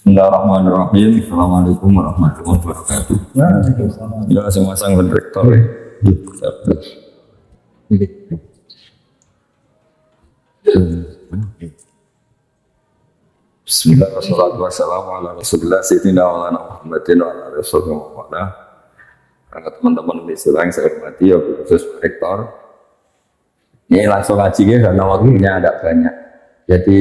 Bismillahirrahmanirrahim. Assalamualaikum warahmatullahi wabarakatuh. Ya, semua sang rektor. Bismillahirrahmanirrahim. Wassalamu ala rasulillah sayyidina wa ala Muhammadin wa ala rasulullah wa ala teman-teman Islam yang saya hormati, ya khusus rektor. Ini langsung ngaji ya, karena waktunya ada banyak. Jadi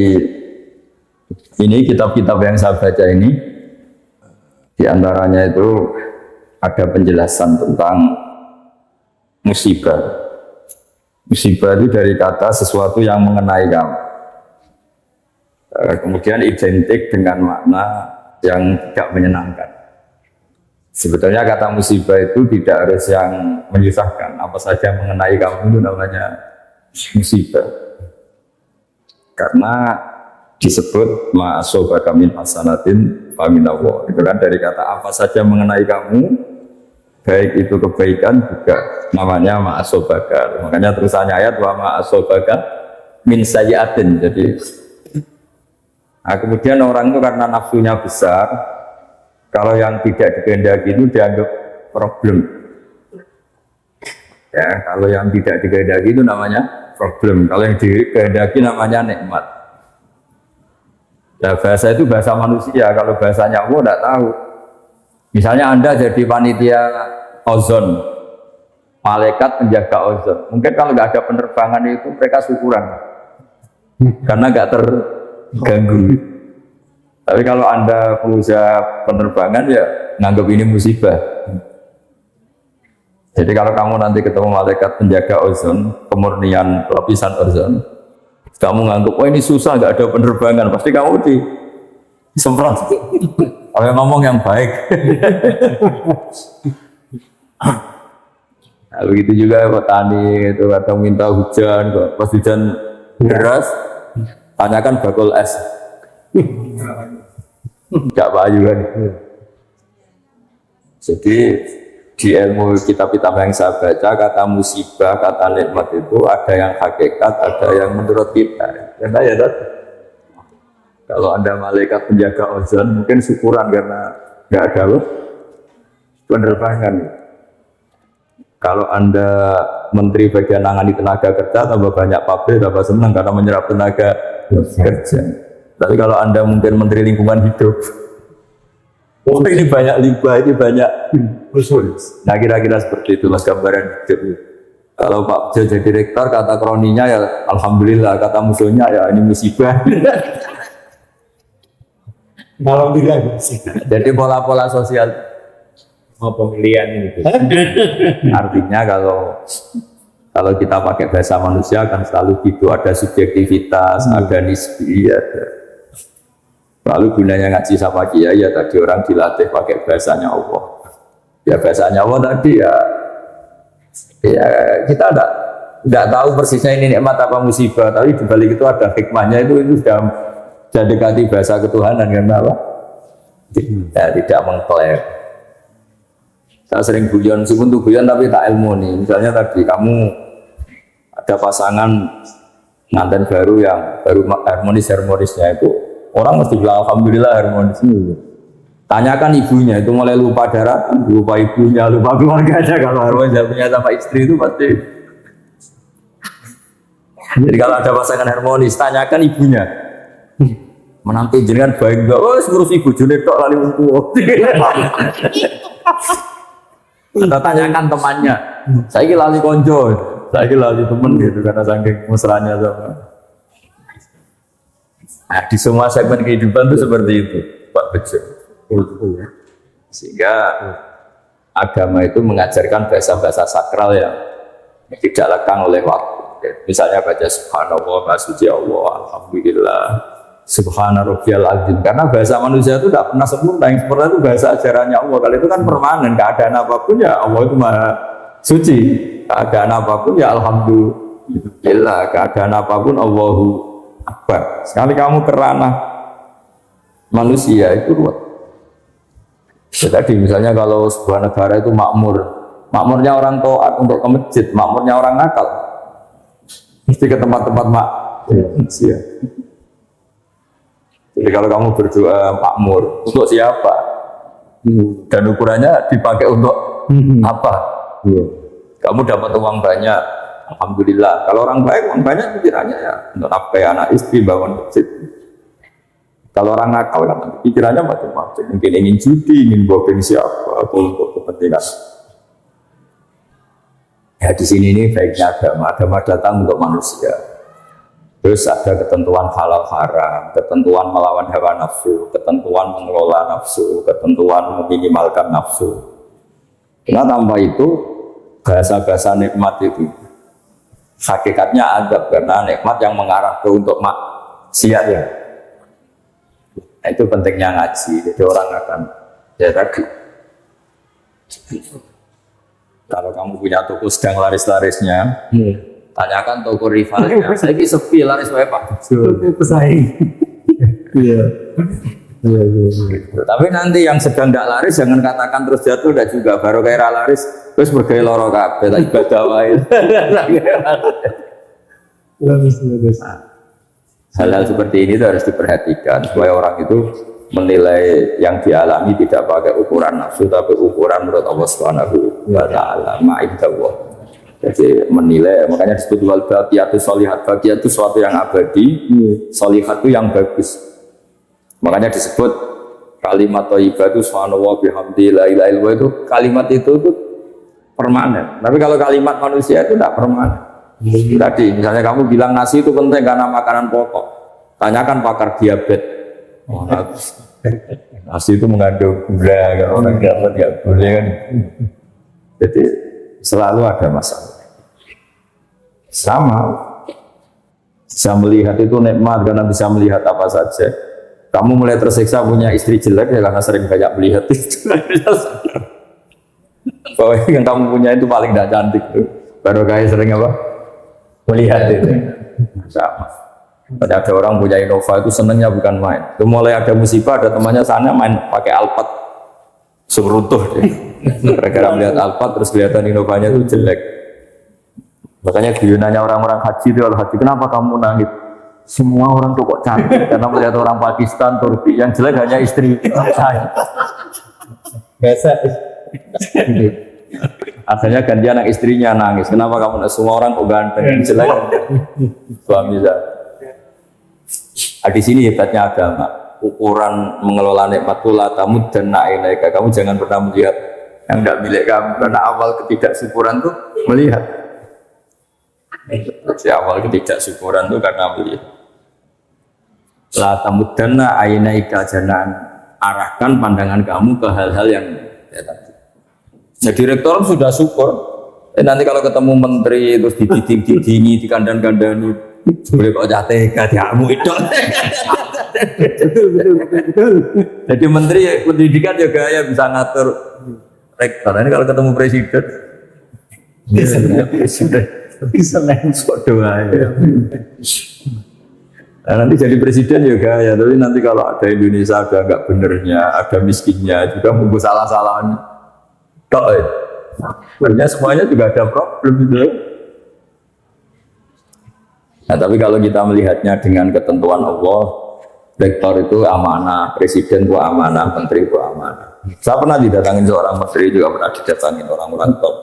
ini kitab-kitab yang saya baca ini, diantaranya itu ada penjelasan tentang musibah. Musibah itu dari kata sesuatu yang mengenai kamu. Kemudian identik dengan makna yang tidak menyenangkan. Sebetulnya kata musibah itu tidak harus yang menyusahkan. Apa saja mengenai kamu itu namanya musibah. Karena disebut ma'asobaka min hasanatin faminallah. Itu kan dari kata apa saja mengenai kamu, baik itu kebaikan juga namanya ma'asobaka. Makanya terusannya ayat wa ma'asobaka min sayyiatin. Jadi nah, kemudian orang itu karena nafsunya besar, kalau yang tidak dikehendaki itu dianggap problem. Ya, kalau yang tidak dikehendaki itu namanya problem. Kalau yang dikehendaki namanya nikmat. Ya, bahasa itu bahasa manusia. Kalau bahasanya Allah tidak tahu. Misalnya Anda jadi panitia ozon, malaikat penjaga ozon. Mungkin kalau nggak ada penerbangan itu mereka syukuran, karena nggak terganggu. Tapi kalau Anda pengusaha penerbangan ya nganggap ini musibah. Jadi kalau kamu nanti ketemu malaikat penjaga ozon, pemurnian lapisan ozon, kamu nganggap, oh ini susah, nggak ada penerbangan, pasti kamu disemprot. Kalau ngomong yang baik. Nah, begitu juga petani itu atau minta hujan, pas hujan deras, tanyakan bakul es. Nggak payu kan. Jadi di ilmu kitab-kitab yang saya baca, kata musibah, kata nikmat itu ada yang hakikat, ada yang menurut kita. Karena ya kalau Anda malaikat penjaga ozon, mungkin syukuran karena nggak ada penerbangan. Kalau Anda menteri bagian nangani tenaga kerja, tambah banyak pabrik, tambah senang karena menyerap tenaga kerja. Tapi kalau Anda mungkin menteri lingkungan hidup, oh ini banyak limbah, ini banyak usul. Nah kira-kira seperti itu mas gambaran hidup. Kalau Pak Jo jadi rektor, kata kroninya ya alhamdulillah, kata musuhnya ya ini musibah. Kalau tidak musibah. Jadi pola-pola sosial mau pemilihan ini. Artinya kalau kita pakai bahasa manusia kan selalu gitu, ada subjektivitas, ada nisbi, ada. Lalu gunanya ngaji sama kiai ya tadi orang dilatih pakai bahasanya Allah. Ya bahasanya Allah tadi ya kita tidak tahu persisnya ini nikmat apa musibah, tapi dibalik itu ada hikmahnya, itu sudah dekati bahasa ketuhanan karena apa? Ya, tidak mengklaim. Saya sering guyon, meskipun tuh guyon tapi tak ilmu nih. Misalnya tadi kamu ada pasangan nganten baru yang baru harmonisnya itu, orang mesti bilang alhamdulillah harmonis. Tanyakan ibunya, itu mulai lupa daratan, lupa ibunya, lupa keluarganya. Kalau harmonis punya sama istri itu pasti. Jadi kalau ada pasangan harmonis, tanyakan ibunya. Menantu jenengan baik enggak? Oh, ngurus ibu june tok lali wong tuwa. Atau tanyakan temannya. Saiki lali konco, saiki lali temen gitu karena saking mesranya sama. Nah, di semua segmen kehidupan itu seperti itu, Pak Bejo. Sehingga agama itu mengajarkan bahasa-bahasa sakral yang tidak lekang oleh waktu. Misalnya baca subhanallah, maha suci Allah, alhamdulillah, subhana rabbiyal azim. Karena bahasa manusia itu tidak pernah sempurna. Yang sempurna itu bahasa ajarannya Allah. Kalau itu kan permanen, keadaan apapun ya Allah itu maha suci. Keadaan apapun ya alhamdulillah. Keadaan apapun Allahu akbar. Sekali kamu kerana manusia itu ruwet. Tadi misalnya kalau sebuah negara itu makmur, makmurnya orang taat untuk ke masjid, makmurnya orang nakal, mesti ke tempat-tempat manusia. Jadi kalau kamu berdoa makmur, untuk siapa? Dan ukurannya dipakai untuk apa? Kamu dapat uang banyak, alhamdulillah. Kalau orang baik, uang banyak pikirannya ya untuk nafkahi anak istri, bangun masjid. Kalau orang nakal kan pikirannya macam-macam. Mungkin ingin judi, ingin bopeng siapa, atau untuk kepentingan. Ya di sini ini baiknya agama. Agama datang untuk manusia. Terus ada ketentuan halal haram, ketentuan melawan hawa nafsu, ketentuan mengelola nafsu, ketentuan meminimalkan nafsu. Nah tanpa itu bahasa-bahasa nikmat itu hakikatnya adab, karena nikmat yang mengarah ke untuk maksiat ya. Nah, itu pentingnya ngaji. Jadi orang akan ya tadi. Kalau kamu punya toko sedang laris-larisnya, tanyakan toko rivalnya. Saya ini sepi laris wae Pak. Toko pesaing. Iya. Tapi nanti yang sedang tidak laris jangan katakan terus jatuh, tidak juga baru kayak laris terus bergaya loro kabeh tak ibadah wae. Hal-hal seperti ini itu harus diperhatikan supaya orang itu menilai yang dialami tidak pakai ukuran nafsu tapi ukuran menurut Allah Subhanahu wa taala, ma'idallah. Jadi menilai, makanya disebut wal baqiyatu sholihat. Baqiyat itu sesuatu yang abadi, sholihat itu yang bagus. Makanya disebut kalimat thayyibah itu subhanallah bihamdi la ilaha illallah, itu kalimat itu permanen. Tapi kalau kalimat manusia itu tidak permanen. Tadi misalnya kamu bilang nasi itu penting karena makanan pokok. Tanyakan pakar diabetes. Oh, nasi itu mengandung gula, kalau orang dapat nggak boleh kan. Jadi selalu ada masalah. Sama, bisa melihat itu nikmat karena bisa melihat apa saja. Kamu mulai tersiksa punya istri jelek ya karena sering banyak melihat itu. Bahwa yang kamu punya itu paling tidak cantik tuh. Baru kayak sering apa? Melihat itu. Sama. Ada orang punya Innova itu senangnya bukan main. Itu mulai ada musibah, ada temannya sana main pakai Alphard, seruntuh deh. Gara-gara melihat Alphard terus kelihatan Innovanya itu jelek. Makanya guyonannya orang-orang haji itu, kalau haji kenapa kamu nangis? Semua orang tuh kok cantik karena melihat orang Pakistan, Turki yang jelek hanya istri saya. Biasa. Akhirnya ganti anak istrinya nangis. Kenapa kamu semua orang kok ganteng jelek? Suami saya. Di sini hebatnya agama. Ukuran mengelola nikmat itu la tamud dan na'inaika. Kamu jangan pernah melihat yang tidak milik kamu, karena awal ketidaksyukuran itu melihat. Jadi awal ketidaksyukuran itu karena melihat. La tamud dan na'inaika, jangan arahkan pandangan kamu ke hal-hal yang ya, tadi. Nah, direktur sudah syukur. Nanti kalau ketemu menteri terus dididing-didingi, dikandang-kandani, boleh kok jatah kamu itu. Betul. Jadi menteri pendidikan juga ya bisa ngatur rektor. Ini kalau ketemu presiden, bisa langsung doa ya. Nah, nanti jadi presiden juga ya. Tapi nanti kalau ada Indonesia ada nggak benernya, ada miskinnya juga mungkin salah-salahnya. Sebenarnya semuanya juga ada problem gitu. Nah, tapi kalau kita melihatnya dengan ketentuan Allah, rektor itu amanah, presiden itu amanah, menteri itu amanah. Saya pernah didatangin seorang menteri, juga pernah didatangin orang-orang top.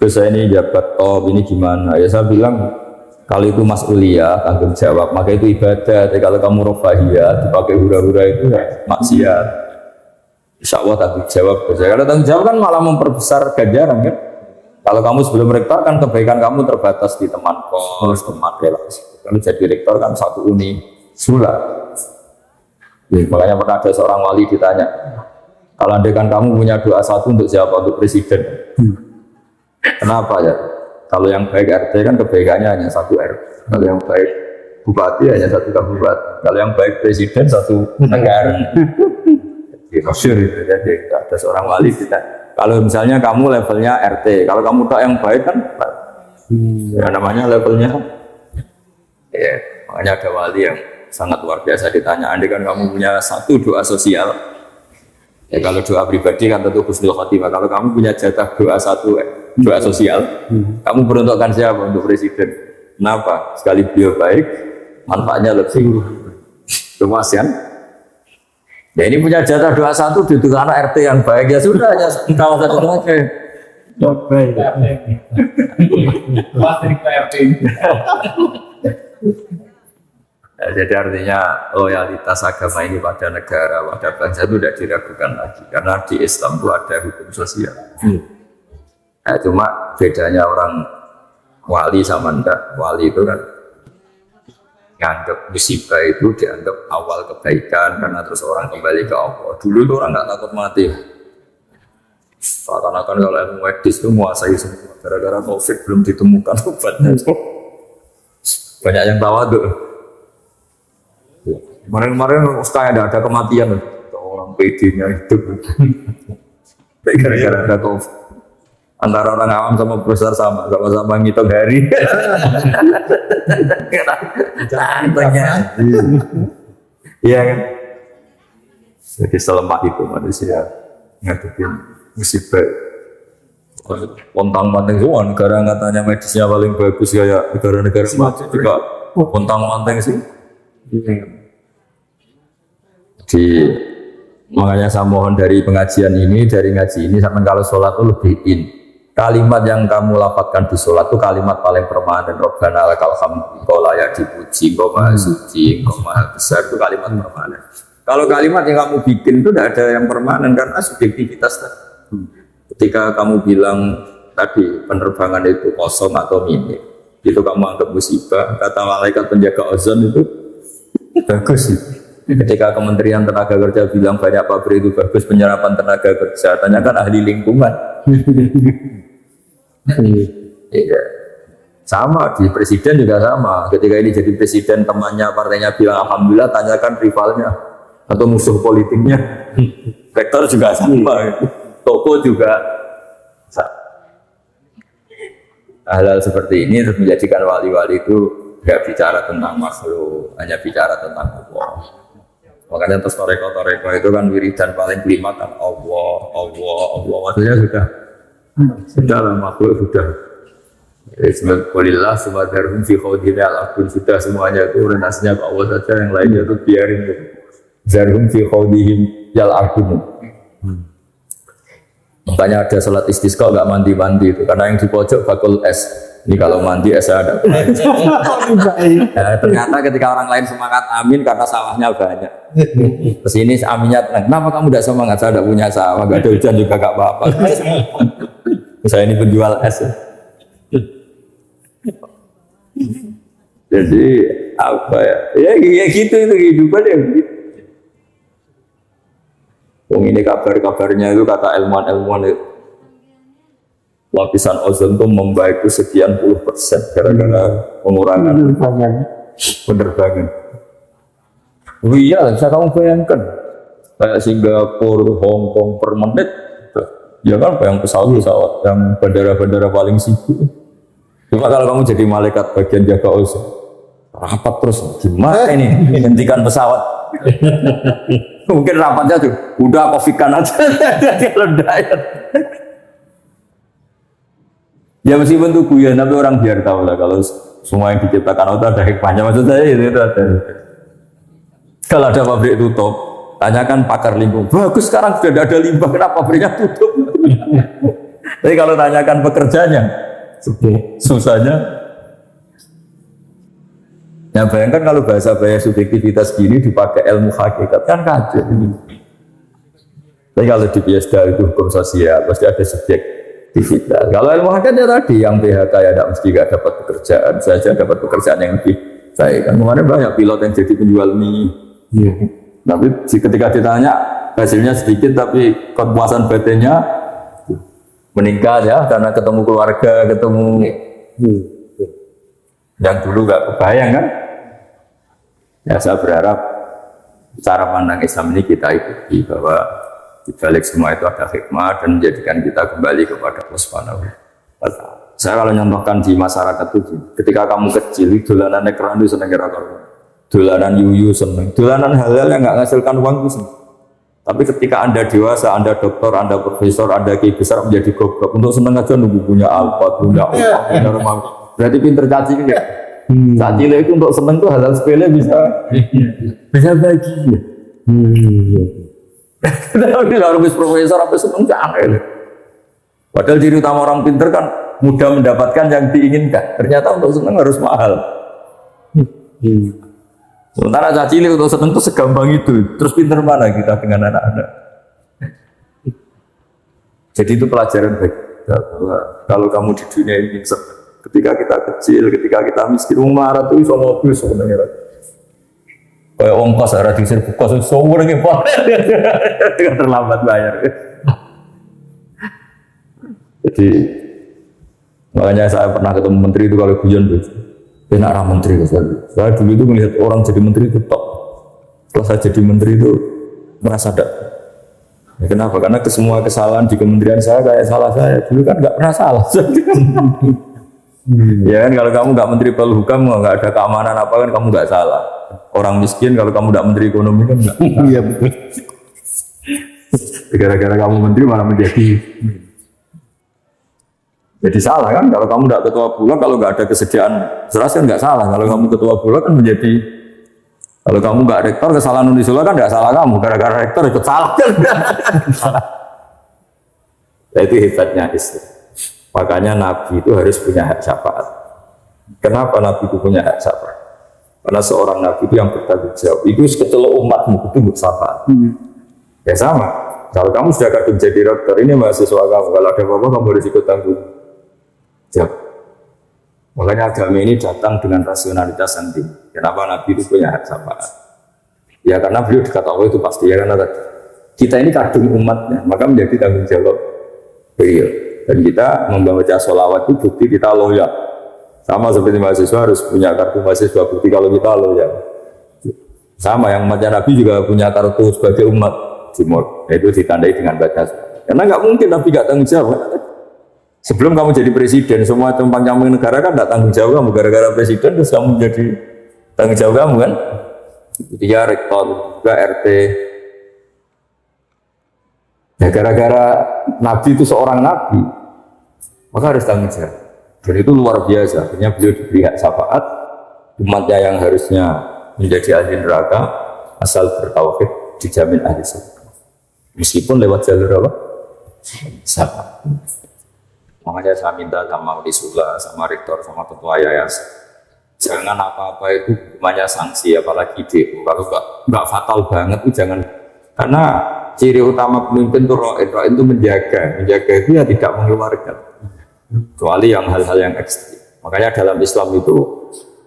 Terus saya ini jabat top, ini gimana? Ya saya bilang, kalau itu mas'uliyah, tanggung jawab, maka itu ibadah. Jadi kalau kamu rofahiyah, dipakai hura-hura itu ya maksiat. Insya Allah tanggung jawab. Kalau tanggung jawab kan malah memperbesar ganjaran kan. Kalau kamu sebelum rektor kan kebaikan kamu terbatas di teman kos, teman relasi. Kalau jadi rektor kan satu uni sulat. Ya, makanya pernah ada seorang wali ditanya, kalau andai kan kamu punya doa satu untuk siapa? Untuk presiden. Kenapa ya? Kalau yang baik RT kan kebaikannya hanya satu RT. Kalau yang baik bupati hanya satu kabupaten. Kalau yang baik presiden satu negara. Jadi masyhur itu. Jadi ada seorang wali ditanya, kalau misalnya kamu levelnya RT, kalau kamu tak yang baik kan, ya namanya levelnya. Ya, makanya ada wali yang sangat luar biasa ditanya, andai kan kamu punya satu doa sosial, ya kalau doa pribadi kan tentu husnul khotimah. Kalau kamu punya jatah doa satu, doa sosial, kamu peruntukkan siapa? Untuk presiden. Kenapa? Sekali beliau baik, manfaatnya lebih luas kan? Ya ini punya jatah 21 duduk anak RT yang baik ya sudah ya kawasan itu aja. Baik. Pasti PRT. Ya, jadi artinya loyalitas agama ini pada negara, pada bangsa itu tidak diragukan lagi karena di Islam itu ada hukum sosial. Nah, cuma bedanya orang wali sama ndak, wali itu kan nganggap musibah itu dianggap awal kebaikan karena terus orang kembali ke Allah. Dulu tuh orang nggak takut mati. Seakan-akan kalau ilmu medis itu menguasai semua. Gara-gara COVID belum ditemukan obatnya. Banyak yang tawaduk. Kemarin-kemarin kayak ada kematian. Orang PD-nya hidup. Gara-gara ada COVID. Antara orang awam sama profesor sama-sama ngitung hari. Iya kan? Jadi selemah itu manusia ngadepin musibah. Pontang-panting semua negara katanya medisnya paling bagus kayak negara-negara maju juga pontang-panting sih. Di makanya saya mohon dari pengajian ini, dari ngaji ini sampai kalau sholat itu lebih kalimat yang kamu lafadzkan di sholat itu kalimat paling permanen. Rabbana lakal hamdu, kau layak dipuji, kau maha suci, kau maha besar, itu kalimat permanen. Kalau kalimat yang kamu bikin itu tidak ada yang permanen karena subjektivitas. Ketika kamu bilang tadi penerbangan itu kosong atau minim, itu kamu anggap musibah. Kata malaikat penjaga ozon itu bagus. Ketika Kementerian Tenaga Kerja bilang banyak pabrik itu bagus penyerapan tenaga kerja, tanyakan ahli lingkungan. Iya. Sama di presiden juga sama. Ketika ini jadi presiden, temannya partainya bilang alhamdulillah, tanyakan rivalnya atau musuh politiknya. Rektor juga sama. Toko juga sama. Hal-hal seperti ini terus menjadikan wali-wali itu tidak bicara tentang makhluk, hanya bicara tentang Allah. Makanya terus toreko itu kan wiridan paling kelima kan Allah. Maksudnya sudah lah makhluk sudah. Bismillahirrahmanirrahim. Subhanallah fi khawdina al-akun sudah semuanya itu orientasinya ke Allah saja, yang lainnya itu biarin. Zarhum fi khawdihim yal-akun. Makanya ada sholat istisqa nggak mandi itu karena yang di pojok bakul es. Ini kalau mandi es ada. Nah, ternyata ketika orang lain semangat amin karena sawahnya banyak. Terus ini aminnya tenang. Kenapa kamu tidak semangat? Saya tidak punya sawah, nggak ada hujan juga nggak apa-apa. Saya ini penjual es. Jadi apa ya? Ya gitu itu kehidupan ya. Ini kabar-kabarnya itu kata ilmuwan itu. Lapisan ozon itu membaik itu sekian puluh persen gara-gara pengurangan penerbangan. Oh iya, bisa kamu bayangkan kayak Singapura, Hong Kong per menit, ya kan yang pesawat yang bandara-bandara paling sibuk. Cuma kalau kamu jadi malaikat bagian jaga ozon, rapat terus gimana ini hentikan pesawat? Mungkin rapatnya tuh udah kofikan aja kalau diet. Ya meskipun itu guyon, tapi orang biar tahu lah kalau semua yang diciptakan Allah ada hikmahnya. Maksud saya itu ada. Kalau ada pabrik tutup, tanyakan pakar lingkungan. Bagus sekarang sudah ada limbah, kenapa pabriknya tutup? Tapi kalau tanyakan pekerjanya, susahnya. Ya bayangkan kalau bahasa subjektivitas gini dipakai ilmu hakikat kan kacau. Tapi kalau di PSDA itu hukum sosial, pasti ada subjek. Kalau ilmu hakikat ya tadi yang PHK ya tidak mesti gak dapat pekerjaan, saja dapat pekerjaan yang lebih baik. Kan kemarin banyak pilot yang jadi penjual mie. Tapi ketika ditanya hasilnya sedikit tapi kepuasan batinnya meningkat ya karena ketemu keluarga, ketemu yang dulu gak kebayang kan. Ya saya berharap cara pandang Islam ini kita ikuti bahwa di balik semua itu ada hikmah dan menjadikan kita kembali kepada Allah Subhanahu wa Ta'ala. Saya kalau nyontohkan di masyarakat itu, ketika kamu kecil, dolanan ekran itu seneng kira-kira, dolanan yuyu seneng, dolanan hal-hal yang nggak menghasilkan uang itu seneng. Tapi ketika Anda dewasa, Anda dokter, Anda profesor, Anda kiai besar menjadi goblok, untuk seneng aja nunggu punya Alphard, punya otak, punya rumah. Berarti pinter caci ya. Caci itu untuk seneng tuh hal-hal sepele bisa bagi. Tapi kalau profesor apa seneng canggih. Padahal ciri utama orang pinter kan mudah mendapatkan yang diinginkan. Ternyata untuk seneng harus mahal. Sementara caci cilik untuk seneng itu segampang itu. Terus pinter mana kita dengan anak-anak? Jadi itu pelajaran bagi kita bahwa kalau kamu di dunia ini seneng, ketika kita kecil, ketika kita miskin, marah tuh sama mobil sebenarnya. Kayak ongkos ada di sini kos seumur ini terlambat bayar. Jadi makanya saya pernah ketemu menteri itu kalau guyon tuh, enak orang menteri saya dulu itu melihat orang jadi menteri itu top. Setelah saya jadi menteri itu merasa ada. Ya, kenapa? Karena semua kesalahan di kementerian saya kayak salah saya dulu kan nggak pernah salah. Ya kan kalau kamu nggak menteri Polhukam nggak ada keamanan apa kan kamu nggak salah. Orang miskin kalau kamu nggak menteri ekonomi kan nggak. Iya betul. Gara-gara kamu menteri malah jadi salah kan kalau kamu nggak ketua bulog kalau nggak ada kesediaan seras kan nggak salah. Kalau kamu ketua bulog kan menjadi kalau kamu nggak rektor kesalahan Unisula kan nggak salah kamu gara-gara rektor ikut salah. Nah, itu hebatnya Islam. Makanya Nabi itu harus punya hak syafaat. Kenapa Nabi itu punya hak syafaat? Karena seorang Nabi itu yang bertanggung jawab. Itu sekecelok umatmu itu syafaat. Ya sama. Kalau kamu sudah kadung jadi rektor, ini mahasiswa kamu. Kalau ada apa-apa kamu harus ikut tanggung jawab. Makanya agama ini datang dengan rasionalitas yang tinggi. Kenapa Nabi itu punya hak syafaat? Ya karena beliau dekat Allah itu pasti. Ya karena kita ini kadung umatnya, maka menjadi tanggung jawab beliau. Dan kita membaca sholawat itu bukti kita loyal. Sama seperti mahasiswa harus punya kartu mahasiswa bukti kalau kita loyal. Sama yang umatnya Nabi juga punya kartu sebagai umat Timur. Itu ditandai dengan baca sholawat. Karena nggak mungkin Nabi nggak tanggung jawab. Sebelum kamu jadi presiden, semua tumpang camping negara kan nggak tanggung jawab kamu. Gara-gara presiden terus kamu jadi tanggung jawab kamu kan. Dia rektor, juga RT. Ya gara-gara Nabi itu seorang Nabi, maka harus tanggung jawab. Dan itu luar biasa. Akhirnya beliau diberi hak syafaat. Umatnya yang harusnya menjadi ahli neraka asal bertauhid dijamin ahli surga. Meskipun lewat jalur apa? Syafaat. Makanya saya minta sama Unisula, sama rektor, sama ketua yayasan, jangan apa-apa itu hukumannya sanksi, apalagi DO. Kalau nggak fatal banget itu jangan. Karena ciri utama pemimpin itu ro'id itu menjaga itu ya tidak mengeluarkan. Kecuali yang hal-hal yang ekstrim. Makanya dalam Islam itu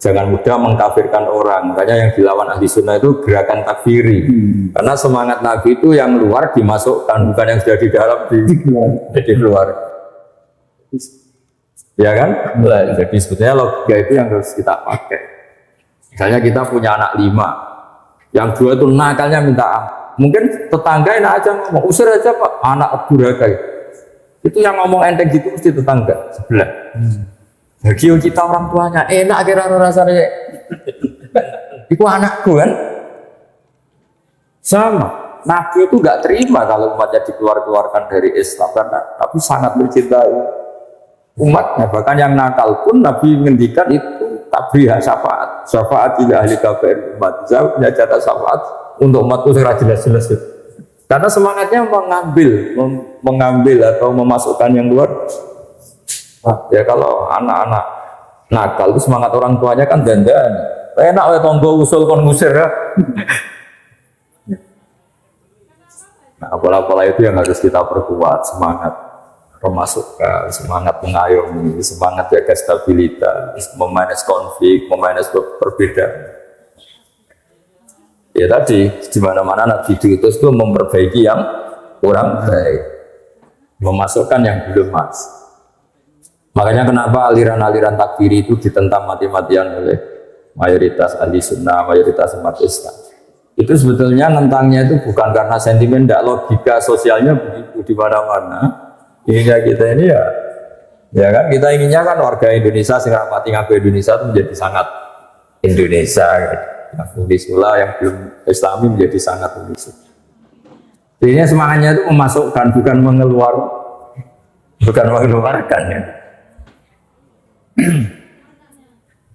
jangan mudah mengkafirkan orang. Makanya yang dilawan ahli sunnah itu gerakan takfiri. Karena semangat Nabi itu yang luar dimasukkan, bukan yang sudah di dalam di luar. Ya kan? Nah, jadi sebetulnya logika itu yang harus kita pakai. Misalnya kita punya anak 5, yang 2 itu nakalnya minta mungkin tetangga enak aja ngomong, usir aja Pak, anak durhaka. Itu yang ngomong enteng gitu mesti tetangga sebelah. Bagi kita orang tuanya enak kira rasanya. Itu anakku kan. Sama. Nabi itu nggak terima kalau umatnya dikeluarkan dari Islam karena Nabi sangat mencintai umatnya. Bahkan yang nakal pun Nabi ngendikan itu tak beri hak syafaat. Syafaat tidak ahli kabair umat. Saya punya jatah syafaat untuk umatku secara jelas-jelas. Karena semangatnya mengambil atau memasukkan yang luar. Nah, ya kalau anak-anak nakal itu semangat orang tuanya kan dandan. Enak oleh tonggo usul kon ngusir ya. Nah, pola-pola itu yang harus kita perkuat, semangat memasukkan, semangat mengayomi, semangat jaga stabilitas, memanage konflik, memanage perbedaan. Ya tadi, di mana-mana Nabi diutus itu memperbaiki yang kurang baik, memasukkan yang belum mas. Makanya kenapa aliran-aliran takfiri itu ditentang mati-matian oleh mayoritas ahli sunnah, mayoritas umat Islam. Itu sebetulnya nentangnya itu bukan karena sentimen, tidak logika sosialnya begitu di mana-mana. Hingga kita ini ya kan kita inginnya kan warga Indonesia sehingga mati ngaku Indonesia itu menjadi sangat Indonesia. Unisula yang belum Islami menjadi sangat Indonesia. Jadi semangatnya itu memasukkan bukan mengeluarkan ya.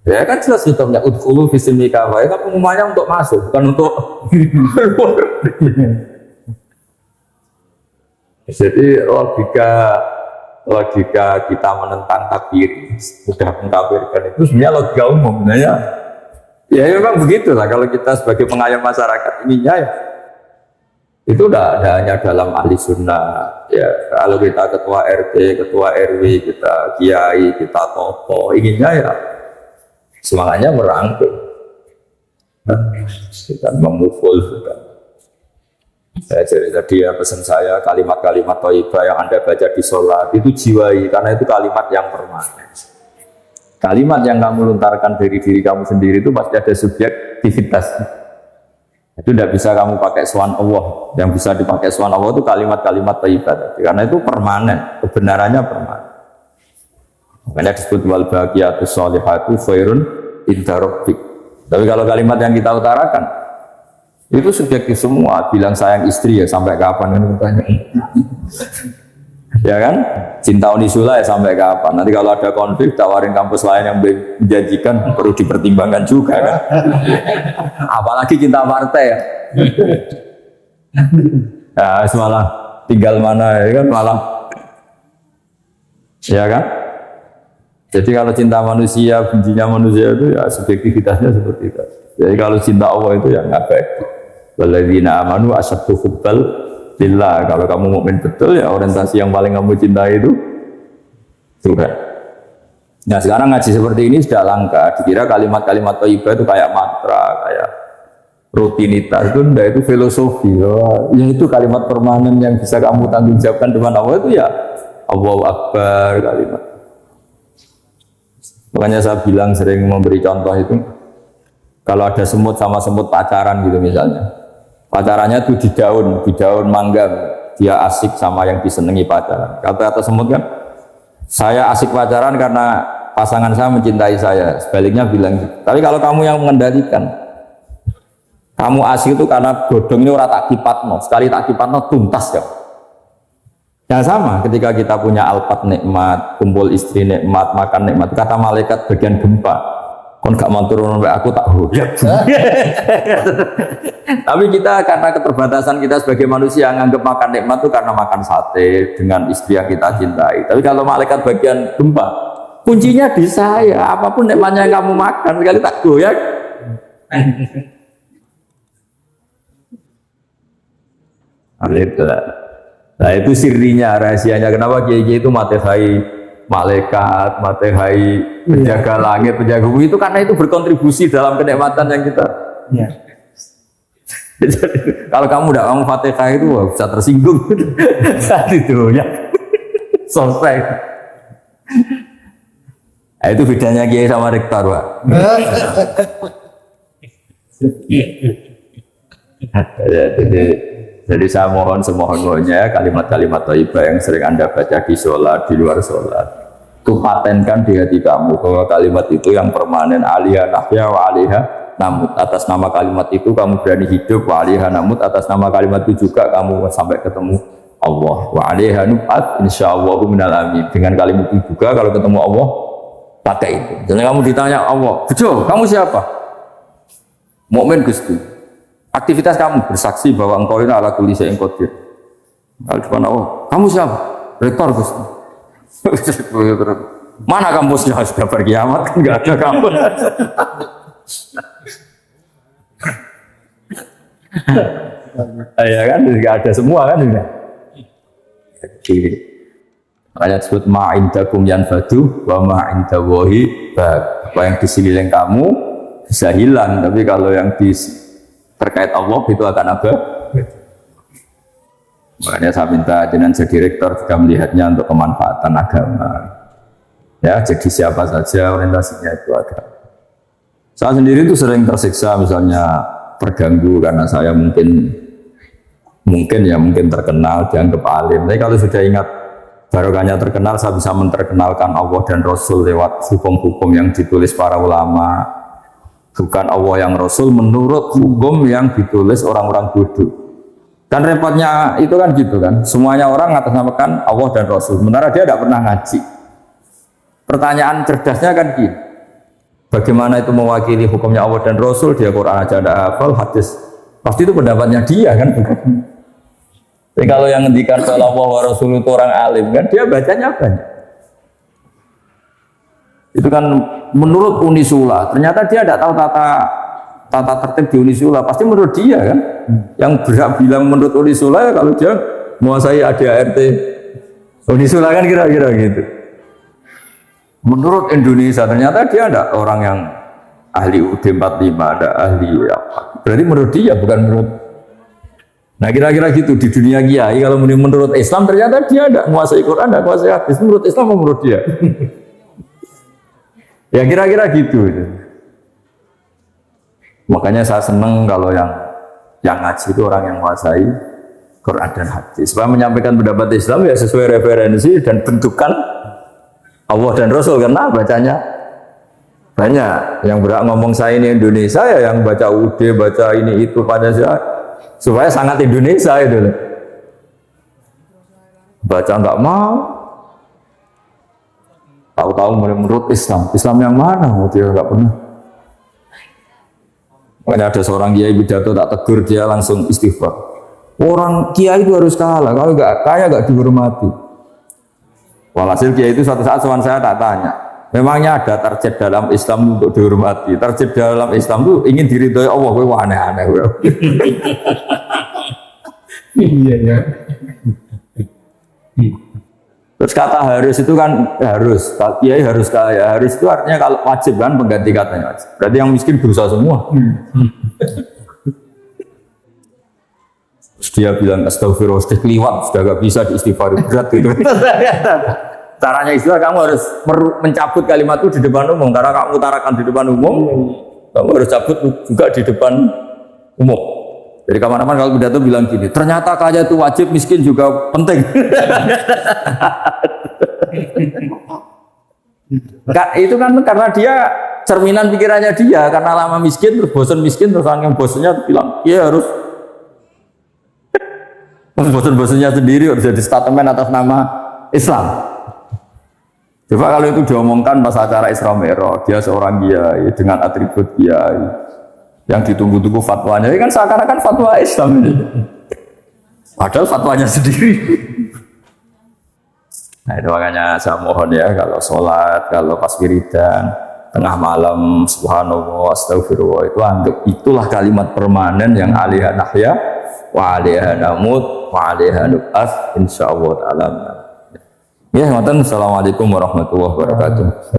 Ya kan jelas hukumnya udkhulu fi silmi kafah, kan pengumumannya untuk masuk bukan untuk Jadi logika kita menentang takfir, sudah mengkafirkan itu sebenarnya logika umum. Sebenarnya ya memang begitulah kalau kita sebagai pengayom masyarakat ininya ya. Itu udah ada hanya dalam ahli sunnah ya. Kalau kita ketua RT, ketua RW, kita kiai, kita tokoh, inginnya ya semangatnya merangkul, kita memukul sudah. Saya jadi tadi ya pesan saya kalimat-kalimat thayyibah yang Anda baca di sholat itu jiwai, karena itu kalimat yang permanen. Kalimat yang kamu lontarkan dari diri kamu sendiri itu pasti ada subjektivitas. Itu tidak bisa kamu pakai swan Allah. Yang bisa dipakai swan Allah itu kalimat-kalimat thayyibah tadi, karena itu permanen, kebenarannya permanen. Makanya disebut wal baqiyatus sholihatu khairun inda rabbik. Tapi kalau kalimat yang kita utarakan itu subjektif semua. Bilang sayang istri ya sampai kapan kan bertanya. Ya kan? Cinta unisula ya sampai kapan? Nanti kalau ada konflik tawarin kampus lain yang menjanjikan perlu dipertimbangkan juga kan. Apalagi cinta partai ya. Ya malah tinggal mana ya kan malah. Ya kan? Jadi kalau cinta manusia, bencinya manusia itu ya subjektivitasnya seperti itu. Jadi kalau cinta Allah itu ya nggak baik. Walladzina amanu asyaddu hubbal lillah. Kalau kamu mukmin betul ya orientasi yang paling kamu cintai itu Tuhan. Nah sekarang ngaji seperti ini sudah langka. Dikira kalimat-kalimat thayyibah itu kayak mantra, kayak rutinitas itu enggak, itu filosofi. Ya itu kalimat permanen yang bisa kamu tanggung jawabkan depan Allah itu ya Allahu Akbar kalimat. Makanya saya bilang sering memberi contoh itu, kalau ada semut sama semut pacaran gitu misalnya, pacarannya tuh di daun mangga, dia asik sama yang disenangi pacaran. Kata semut kan, saya asik pacaran karena pasangan saya mencintai saya. Sebaliknya bilang gitu. Tapi kalau kamu yang mengendalikan, kamu asik itu karena godong ini orang tak kipatno, sekali tak kipatno tuntas ya. Yang sama ketika kita punya alpat nikmat, kumpul istri nikmat, makan nikmat, kata malaikat bagian gempa, kon gak mau turun sampai aku tak huyat. Tapi kita karena keterbatasan kita sebagai manusia nganggap makan nikmat itu karena makan sate dengan istri yang kita cintai. Tapi kalau malaikat bagian gempa, kuncinya di saya. Apapun nikmatnya yang kamu makan sekali tak goyak. Nah itu sirinya, rahasianya kenapa kiai itu matehai malaikat, matehai penjaga langit, penjaga bumi itu karena itu berkontribusi dalam kenikmatan yang kita. Ya. Jadi, kalau kamu kamu fatihah itu bisa tersinggung saat itu ya selesai. Nah, itu bedanya kiai sama rektor, Pak. Jadi saya mohon semohon-mohonnya kalimat-kalimat thayyibah yang sering Anda baca di sholat, di luar sholat, itu patenkan di hati kamu bahwa kalimat itu yang permanen, aliyah nahya wa aliyah namut. Atas nama kalimat itu kamu berani hidup, wa aliyah namut. Atas nama kalimat itu juga kamu sampai ketemu Allah, wa aliyah nu'at insyaallahu minal amin. Dengan kalimat itu juga kalau ketemu Allah pakai itu. Jadi kamu ditanya Allah, bejo, kamu siapa? Mukmin Gusti. Aktivitas kamu bersaksi bahwa engkau ini ala kulli syai'in qadir. Kalau depan Allah, kamu siapa? Rektor Gusti. Mana kampusnya? Sudah berkiamat kan enggak ada kampus. Ya kan, enggak ada semua kan sudah. Jadi makanya disebut ma'indakum yanfadu wa ma'indallahi baq. Apa yang di sekeliling kamu bisa hilang, tapi kalau yang di terkait Allah itu akan apa? Makanya saya minta jenengan jadi rektor juga melihatnya untuk kemanfaatan agama. Ya, jadi siapa saja orientasinya itu agama. Saya sendiri itu sering tersiksa misalnya terganggu karena saya mungkin terkenal dianggap alim. Tapi kalau sudah ingat barokahnya terkenal, saya bisa menterkenalkan Allah dan Rasul lewat hukum-hukum yang ditulis para ulama. Bukan Allah yang Rasul menurut hukum yang ditulis orang-orang bodoh. Kan repotnya itu kan gitu kan. Semuanya orang ngatasnamakan Allah dan Rasul. Sementara dia tidak pernah ngaji. Pertanyaan cerdasnya kan gini. Bagaimana itu mewakili hukumnya Allah dan Rasul? Dia Quran aja tidak hafal, hadis. Pasti itu pendapatnya dia kan. Tapi kalau yang ngendikan Allah wa Rasul itu orang alim kan dia bacanya banyak. Itu kan menurut Unisula. Ternyata dia tidak tahu tata tertib di Unisula. Pasti menurut dia kan. Yang berhak bilang menurut Unisula ya kalau dia menguasai ADART Unisula kan kira-kira gitu. Menurut Indonesia ternyata dia ada orang yang ahli UD 45, ada ahli apa. Berarti menurut dia bukan menurut. Nah kira-kira gitu di dunia kiai kalau menurut Islam ternyata dia ada menguasai Quran, ada menguasai hadis. Menurut Islam atau menurut dia? Ya kira-kira gitu. Makanya saya senang kalau yang ngaji itu orang yang menguasai Quran dan hadis. Supaya menyampaikan pendapat Islam ya sesuai referensi dan bentukan Allah dan Rasul, karena bacanya banyak. Yang berhak ngomong saya ini Indonesia ya yang baca UD, baca ini itu Pancasila, supaya sangat Indonesia itu. Baca nggak mau, tahu-tahu menurut Islam yang mana? Dia nggak pernah. Makanya ada seorang kiai pidato tak tegur dia langsung istighfar. Orang kiai itu harus kalah, kalau nggak kaya nggak dihormati. Walhasil kiai itu suatu saat saya tak tanya, memangnya ada target dalam Islam untuk dihormati? Target dalam Islam itu ingin diridhoi Allah, wah aneh-aneh. Iya ya. Terus kata harus itu kan harus, kiai harus kaya. Harus itu artinya kalau wajib kan pengganti katanya. Berarti yang miskin berusaha semua. Terus dia bilang astagfirullah, sudah keliwat, sudah gak bisa diistighfar berat gitu. Caranya istilah kamu harus mencabut kalimat itu di depan umum. Karena kamu utarakan di depan umum, kamu harus cabut juga di depan umum. Jadi kawan-kawan kalau pidato bilang gini, ternyata kaya itu wajib, miskin juga penting. Itu kan karena dia cerminan pikirannya dia, karena lama miskin terus bosan miskin terus yang bosnya bilang, iya harus bosan-bosannya sendiri harus jadi statement atas nama Islam. Coba kalau itu diomongkan pas acara Isra Mi'raj, dia seorang kiai dengan atribut kiai yang ditunggu-tunggu fatwanya, ini kan seakan-akan fatwa Islam ini. Padahal fatwanya sendiri. Nah itu makanya saya mohon ya, kalau sholat, kalau pas wiridan, tengah malam, subhanallah, astagfirullah, itu anggap itulah kalimat permanen yang alaiha nahya, wa alaiha namut, wa alaiha nub'ats, insyaallah ta'ala. Ya, Assalamualaikum warahmatullahi wabarakatuh.